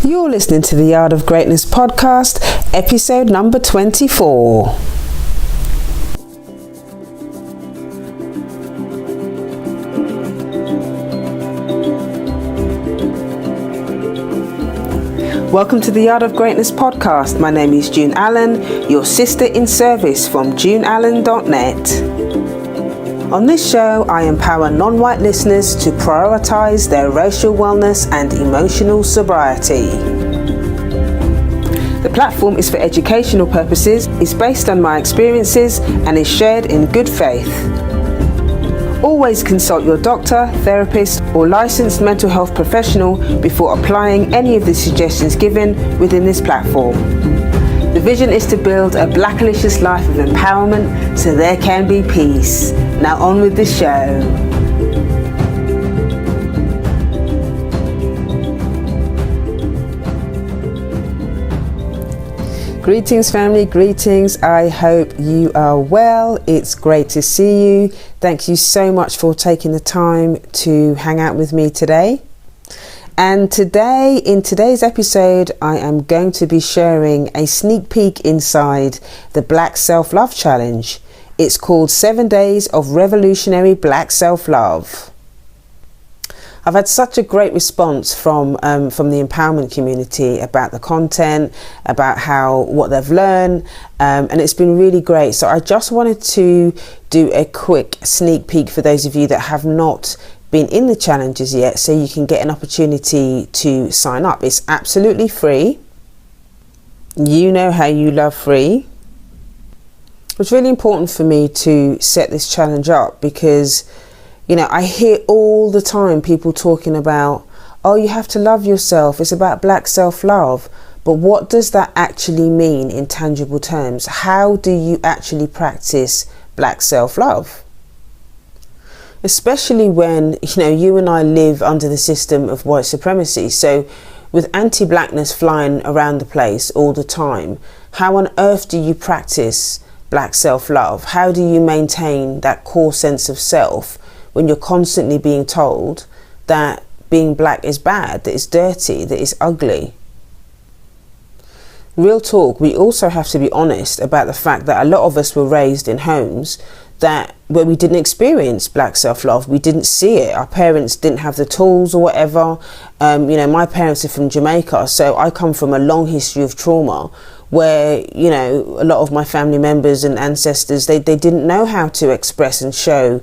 You're listening to the Yard of Greatness podcast, episode number 24. Welcome to the Yard of Greatness podcast. My name is June Allen, your sister in service from juneallen.net. On this show, I empower non-white listeners to prioritize their racial wellness and emotional sobriety. The platform is for educational purposes, is based on my experiences, and is shared in good faith. Always consult your doctor, therapist, or licensed mental health professional before applying any of the suggestions given within this platform. The vision is to build a blackalicious life of empowerment so there can be peace. Now on with the show. Greetings family, greetings. I hope you are well. It's great to see you. Thank you so much for taking the time to hang out with me today. And today, in today's episode, I am going to be sharing a sneak peek inside the Black Self-Love Challenge. It's called 7 Days of Revolutionary Black Self-Love. I've had such a great response from the empowerment community about the content, about what they've learned, and it's been really great. So I just wanted to do a quick sneak peek for those of you that have not been in the challenges yet, so you can get an opportunity to sign up. It's absolutely free. You know how you love free. It's really important for me to set this challenge up because, you know, I hear all the time people talking about, oh, you have to love yourself. It's about black self-love. But what does that actually mean in tangible terms? How do you actually practice black self-love? Especially when, you know, you and I live under the system of white supremacy. So with anti-blackness flying around the place all the time, how on earth do you practice black self-love? How do you maintain that core sense of self when you're constantly being told that being black is bad, that it's dirty, that it's ugly? Real talk, we also have to be honest about the fact that a lot of us were raised in homes where we didn't experience black self-love. We didn't see it. Our parents didn't have the tools or whatever. You know, my parents are from Jamaica, so I come from a long history of trauma where, you know, a lot of my family members and ancestors, they didn't know how to express and show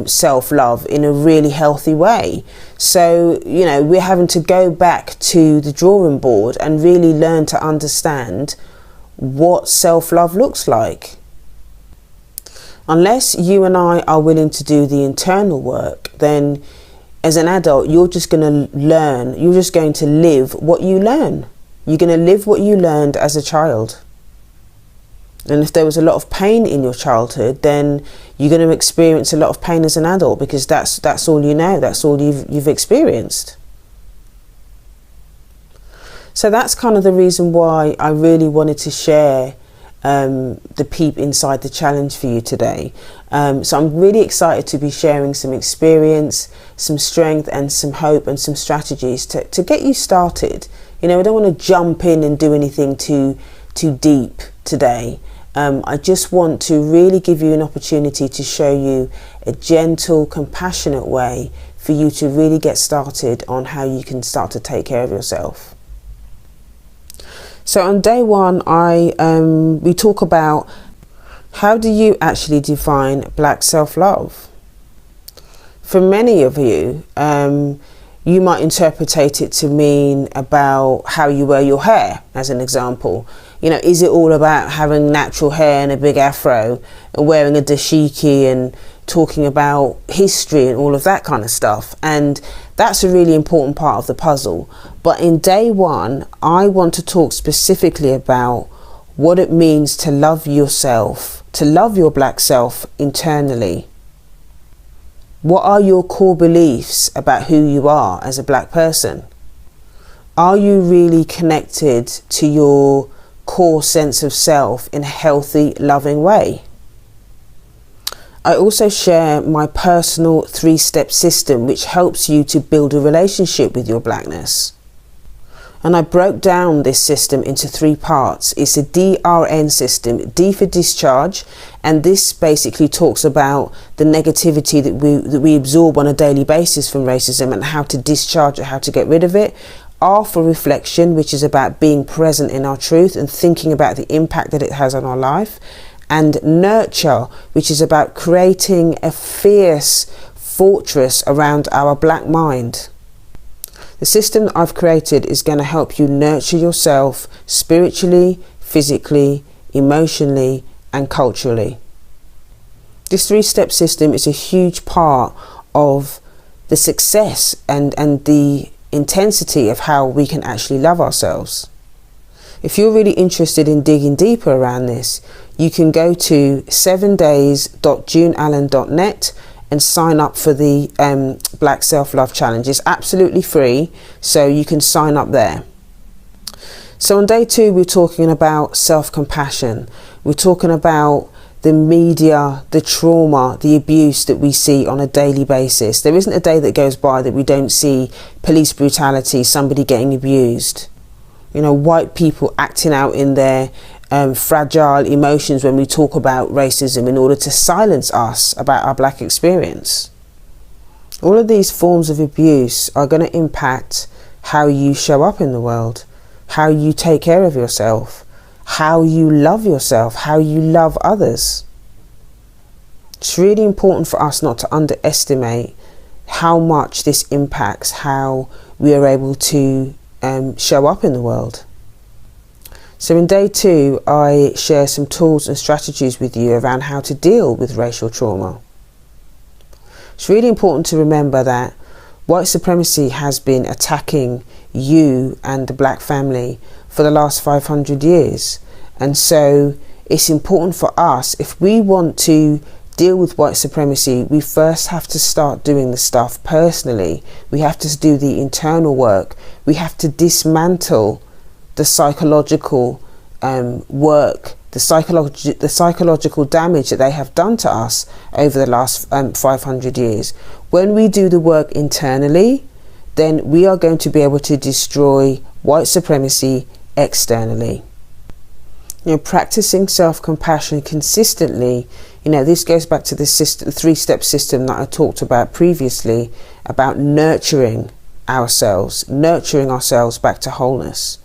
self-love in a really healthy way. So, you know, we're having to go back to the drawing board and really learn to understand what self-love looks like. Unless you and I are willing to do the internal work, then as an adult, you're just going to learn, you're just going to live what you learn. You're going to live what you learned as a child. And if there was a lot of pain in your childhood, then you're going to experience a lot of pain as an adult because that's all you know, that's all you've experienced. So that's kind of the reason why I really wanted to share the Peep inside the challenge for you today. So I'm really excited to be sharing some experience, some strength and some hope and some strategies to get you started. You know, I don't want to jump in and do anything too deep today. I just want to really give you an opportunity to show you a gentle, compassionate way for you to really get started on how you can start to take care of yourself. So on day one, we talk about how do you actually define black self-love. For many of you, you might interpretate it to mean about how you wear your hair, as an example. You know, is it all about having natural hair and a big afro and wearing a dashiki and talking about history and all of that kind of stuff? And that's a really important part of the puzzle. But in day one, I want to talk specifically about what it means to love yourself, to love your black self internally. What are your core beliefs about who you are as a black person? Are you really connected to your core sense of self in a healthy, loving way? I also share my personal 3-step system which helps you to build a relationship with your blackness. And I broke down this system into 3 parts. It's a DRN system, D for discharge, and this basically talks about the negativity that we absorb on a daily basis from racism and how to discharge it, how to get rid of it. R for reflection, which is about being present in our truth and thinking about the impact that it has on our life. And nurture, which is about creating a fierce fortress around our black mind. The system that I've created is going to help you nurture yourself spiritually, physically, emotionally, and culturally. This 3-step system is a huge part of the success and the intensity of how we can actually love ourselves. If you're really interested in digging deeper around this, you can go to 7days.juneallen.net and sign up for the Black Self-Love Challenge. It's absolutely free, so you can sign up there. So on day 2, we're talking about self-compassion. We're talking about the media, the trauma, the abuse that we see on a daily basis. There isn't a day that goes by that we don't see police brutality, somebody getting abused. You know, white people acting out in their fragile emotions when we talk about racism in order to silence us about our black experience. All of these forms of abuse are going to impact how you show up in the world, how you take care of yourself, how you love yourself, how you love others. It's really important for us not to underestimate how much this impacts how we are able to show up in the world. So in day 2, I share some tools and strategies with you around how to deal with racial trauma. It's really important to remember that white supremacy has been attacking you and the black family for the last 500 years. And so it's important for us, if we want to deal with white supremacy, we first have to start doing the stuff personally. We have to do the internal work. We have to dismantle the psychological work, the psychological damage that they have done to us over the last 500 years. When we do the work internally, then we are going to be able to destroy white supremacy externally. You know, practicing self-compassion consistently, you know, this goes back to the 3-step system that I talked about previously, about nurturing ourselves back to wholeness.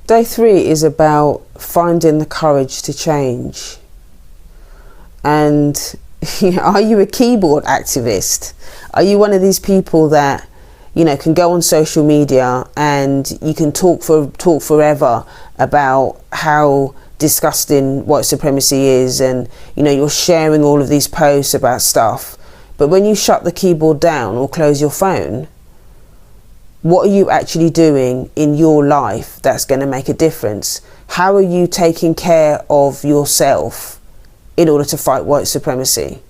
Day 3 is about finding the courage to change. And you know, are you a keyboard activist? Are you one of these people that, you know, can go on social media and you can talk forever about how disgusting white supremacy is, and you know, you're sharing all of these posts about stuff, but when you shut the keyboard down or close your phone, what are you actually doing in your life that's going to make a difference? How are you taking care of yourself in order to fight white supremacy?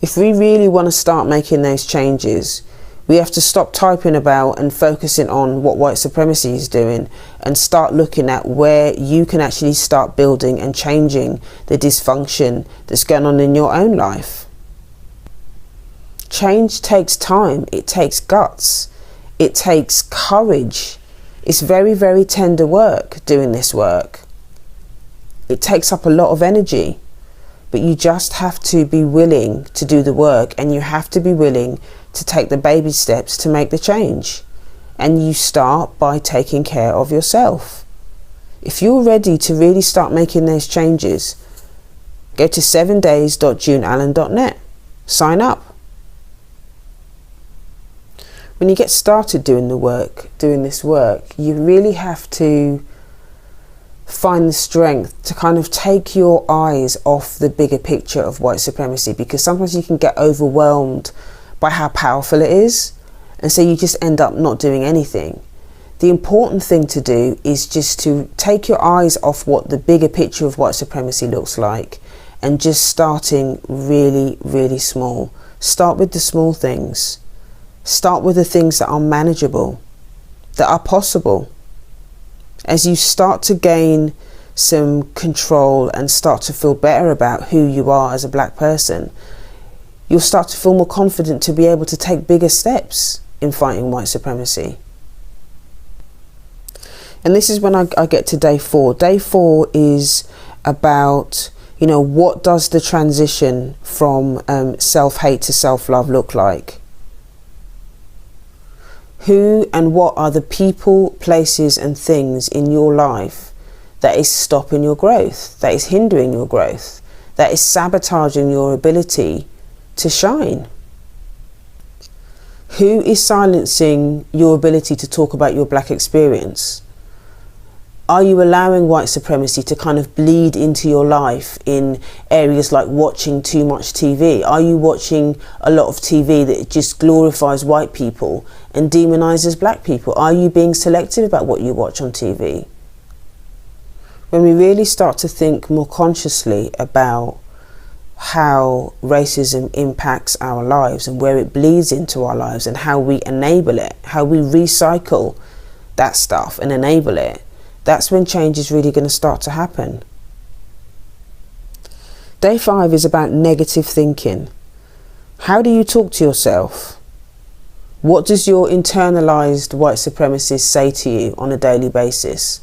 If we really want to start making those changes, we have to stop typing about and focusing on what white supremacy is doing and start looking at where you can actually start building and changing the dysfunction that's going on in your own life. Change takes time, it takes guts, it takes courage. It's very, very tender work doing this work. It takes up a lot of energy, but you just have to be willing to do the work, and you have to be willing to take the baby steps to make the change. And you start by taking care of yourself. If you're ready to really start making those changes, go to 7days.juneallen.net, sign up. When you get started doing this work, you really have to find the strength to kind of take your eyes off the bigger picture of white supremacy, because sometimes you can get overwhelmed by how powerful it is, and so you just end up not doing anything. The important thing to do is just to take your eyes off what the bigger picture of white supremacy looks like, and just starting really, really small. Start with the small things. Start with the things that are manageable, that are possible. As you start to gain some control and start to feel better about who you are as a black person, you'll start to feel more confident to be able to take bigger steps. in fighting white supremacy. And this is when I get to day 4. Day 4 is about, you know, what does the transition from self-hate to self-love look like? Who and what are the people, places and things in your life that is stopping your growth, that is hindering your growth, that is sabotaging your ability to shine? Who is silencing your ability to talk about your black experience? Are you allowing white supremacy to kind of bleed into your life in areas like watching too much TV? Are you watching a lot of TV that just glorifies white people and demonizes black people? Are you being selective about what you watch on TV? When we really start to think more consciously about how racism impacts our lives and where it bleeds into our lives and how we enable it, how we recycle that stuff and enable it, that's when change is really going to start to happen. Day 5 is about negative thinking. How do you talk to yourself? What does your internalized white supremacist say to you on a daily basis?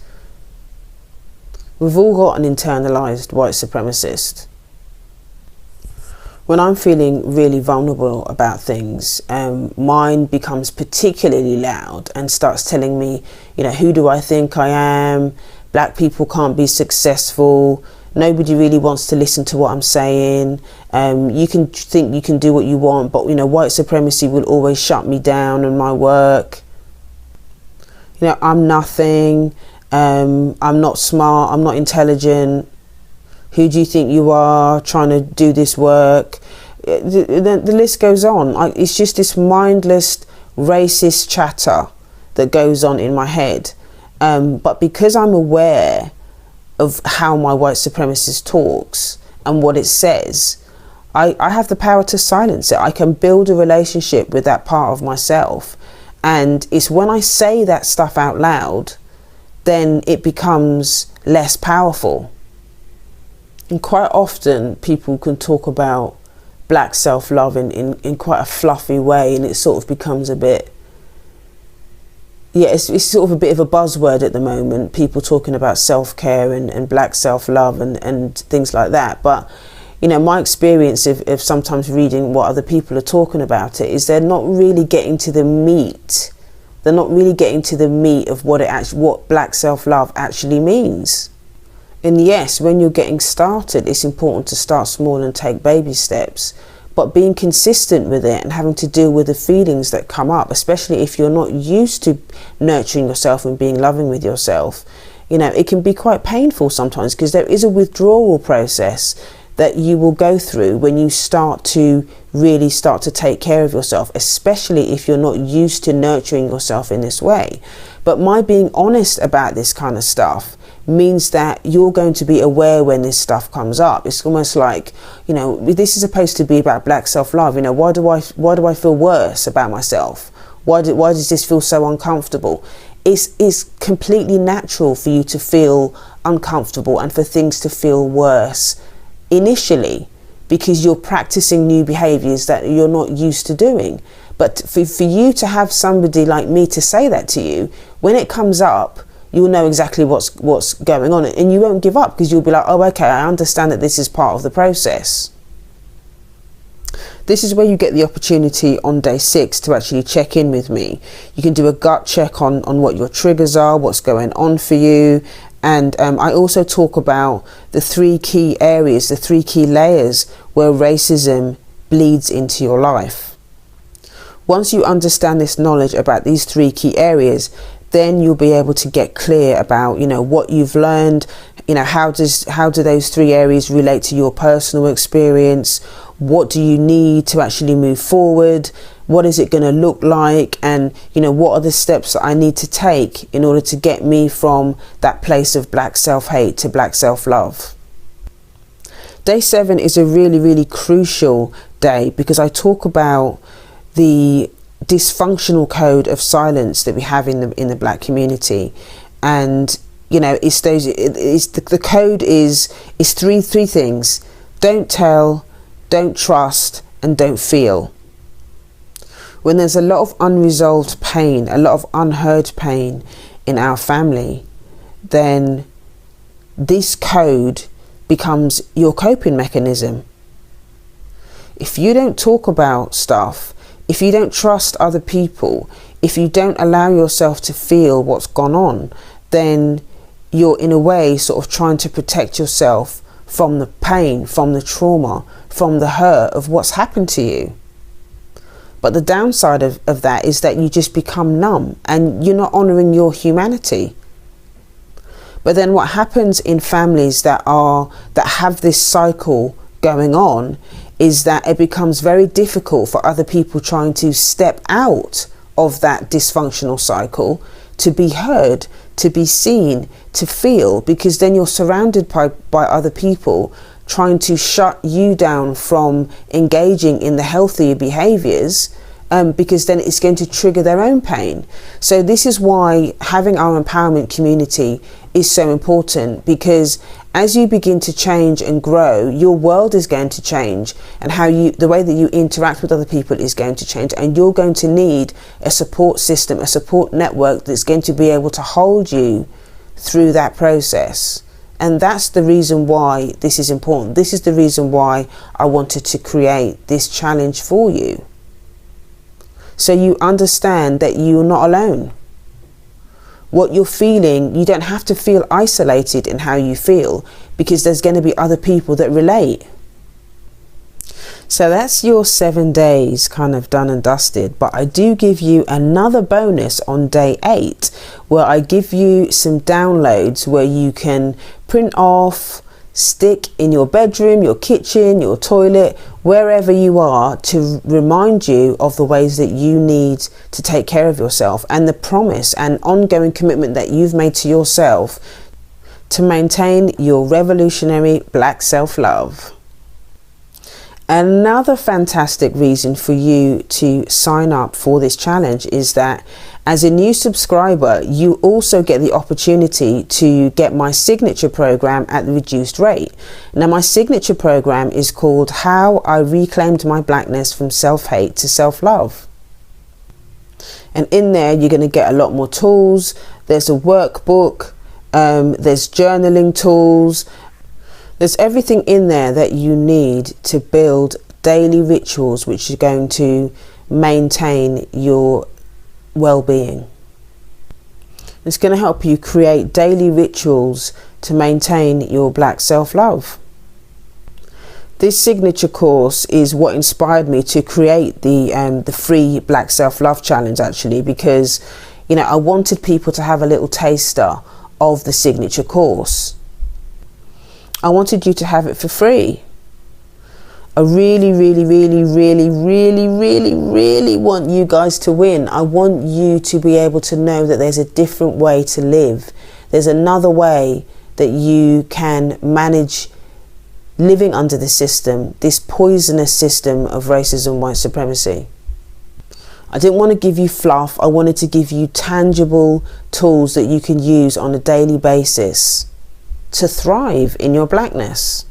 We've all got an internalized white supremacist. When I'm feeling really vulnerable about things, mine becomes particularly loud and starts telling me, you know, who do I think I am? Black people can't be successful. Nobody really wants to listen to what I'm saying. You can think you can do what you want, but, you know, white supremacy will always shut me down and my work. You know, I'm nothing. I'm not smart. I'm not intelligent. Who do you think you are trying to do this work? The list goes on. It's just this mindless racist chatter that goes on in my head. But because I'm aware of how my white supremacist talks and what it says, I have the power to silence it. I can build a relationship with that part of myself. And it's when I say that stuff out loud, then it becomes less powerful. And quite often people can talk about black self-love in quite a fluffy way, and it sort of becomes a bit, it's sort of a bit of a buzzword at the moment, people talking about self-care and black self-love and things like that. But, you know, my experience of sometimes reading what other people are talking about it is they're not really getting to the meat. They're not really getting to the meat of what black self-love actually means. And yes, when you're getting started, it's important to start small and take baby steps. But being consistent with it and having to deal with the feelings that come up, especially if you're not used to nurturing yourself and being loving with yourself, you know, it can be quite painful sometimes, because there is a withdrawal process that you will go through when you really start to take care of yourself, especially if you're not used to nurturing yourself in this way. But my being honest about this kind of stuff means that you're going to be aware when this stuff comes up. It's almost like, you know, this is supposed to be about black self-love. You know, why do I feel worse about myself? Why does this feel so uncomfortable? It's completely natural for you to feel uncomfortable and for things to feel worse initially, because you're practicing new behaviors that you're not used to doing. But for you to have somebody like me to say that to you, when it comes up, you'll know exactly what's going on, and you won't give up, because you'll be like, oh, okay, I understand that this is part of the process. This is where you get the opportunity on day 6 to actually check in with me. You can do a gut check on what your triggers are, what's going on for you. And I also talk about the 3 key areas, the 3 key layers where racism bleeds into your life. Once you understand this knowledge about these 3 key areas, then you'll be able to get clear about, you know, what you've learned, you know, how do those 3 areas relate to your personal experience? What do you need to actually move forward? What is it going to look like? And, you know, what are the steps that I need to take in order to get me from that place of black self-hate to black self-love? Day 7 is a really, really crucial day, because I talk about the dysfunctional code of silence that we have in the black community. And, you know, the code is three things: don't tell, don't trust, and don't feel. When there's a lot of unresolved pain, a lot of unheard pain in our family, then this code becomes your coping mechanism. If you don't talk about stuff, if you don't trust other people, if you don't allow yourself to feel what's gone on, then you're in a way sort of trying to protect yourself from the pain, from the trauma, from the hurt of what's happened to you. But the downside of that is that you just become numb and you're not honouring your humanity. But then what happens in families that have this cycle going on is that it becomes very difficult for other people trying to step out of that dysfunctional cycle to be heard, to be seen, to feel, because then you're surrounded by other people trying to shut you down from engaging in the healthier behaviours, because then it's going to trigger their own pain. So this is why having our empowerment community is so important, because as you begin to change and grow, your world is going to change, and the way that you interact with other people is going to change, and you're going to need a support system, a support network that's going to be able to hold you through that process. And that's the reason why this is important. This is the reason why I wanted to create this challenge for you. So you understand that you're not alone. What you're feeling, you don't have to feel isolated in how you feel, because there's going to be other people that relate. So that's your 7 days kind of done and dusted. But I do give you another bonus on day 8, where I give you some downloads where you can print off, stick in your bedroom, your kitchen, your toilet, wherever you are, to remind you of the ways that you need to take care of yourself, and the promise and ongoing commitment that you've made to yourself to maintain your revolutionary black self-love. Another fantastic reason for you to sign up for this challenge is that as a new subscriber, you also get the opportunity to get my signature program at the reduced rate. Now, my signature program is called How I Reclaimed My Blackness from Self-Hate to Self-Love. And in there, you're going to get a lot more tools. There's a workbook, there's journaling tools. There's everything in there that you need to build daily rituals which are going to maintain your well-being. It's going to help you create daily rituals to maintain your black self-love. This signature course is what inspired me to create the free Black Self-Love Challenge, actually, because I wanted people to have a little taster of the signature course. I wanted you to have it for free. I really, really, really, really, really, really, really want you guys to win. I want you to be able to know that there's a different way to live. There's another way that you can manage living under the system, this poisonous system of racism, white supremacy. I didn't want to give you fluff. I wanted to give you tangible tools that you can use on a daily basis to thrive in your blackness.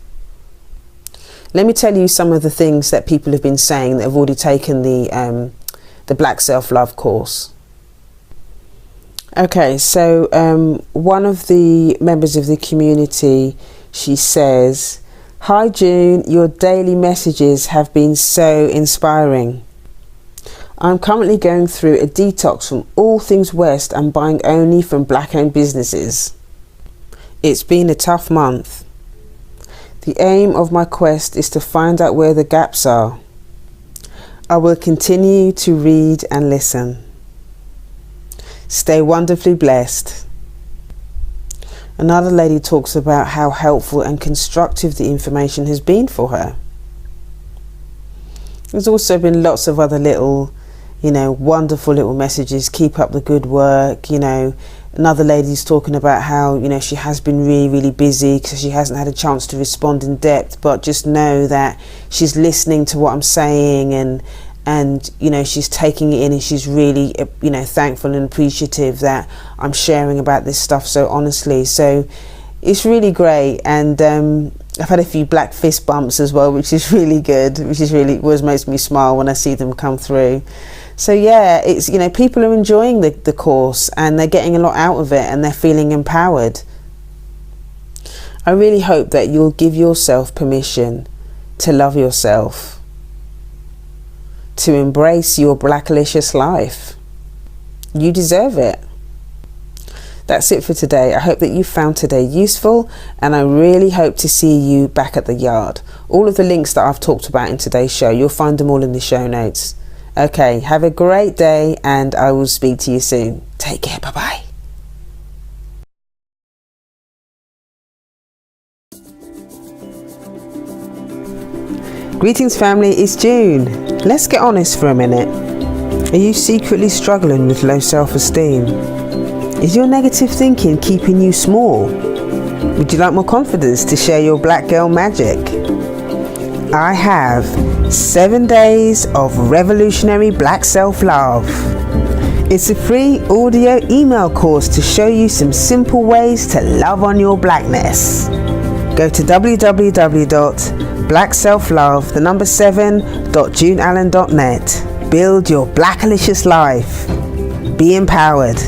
Let me tell you some of the things that people have been saying that have already taken the Black Self-Love course. Okay, so one of the members of the community, she says, "Hi June, your daily messages have been so inspiring. I'm currently going through a detox from all things West and buying only from black-owned businesses. It's been a tough month. The aim of my quest is to find out where the gaps are. I will continue to read and listen. Stay wonderfully blessed." Another lady talks about how helpful and constructive the information has been for her. There's also been lots of other little, wonderful little messages. Keep up the good work. Another lady's talking about how, she has been really, really busy because she hasn't had a chance to respond in depth, but just know that she's listening to what I'm saying and she's taking it in, and she's really, thankful and appreciative that I'm sharing about this stuff so honestly. So it's really great. And I've had a few black fist bumps as well, which is really good, which is really always makes me smile when I see them come through. So yeah, it's, you know, people are enjoying the course and they're getting a lot out of it and they're feeling empowered. I really hope that you'll give yourself permission to love yourself, to embrace your blacklicious life. You deserve it. That's it for today. I hope that you found today useful, and I really hope to see you back at the yard. All of the links that I've talked about in today's show, you'll find them all in the show notes. Okay, have a great day, and I will speak to you soon. Take care. Bye-bye. Greetings family, it's June. Let's get honest for a minute. Are you secretly struggling with low self-esteem? Is your negative thinking keeping you small? Would you like more confidence to share your black girl magic? I have 7 days of revolutionary black self-love. It's a free audio email course to show you some simple ways to love on your blackness. Go to www.blackselflove7.juneallen.net. Build your blackalicious life. Be empowered.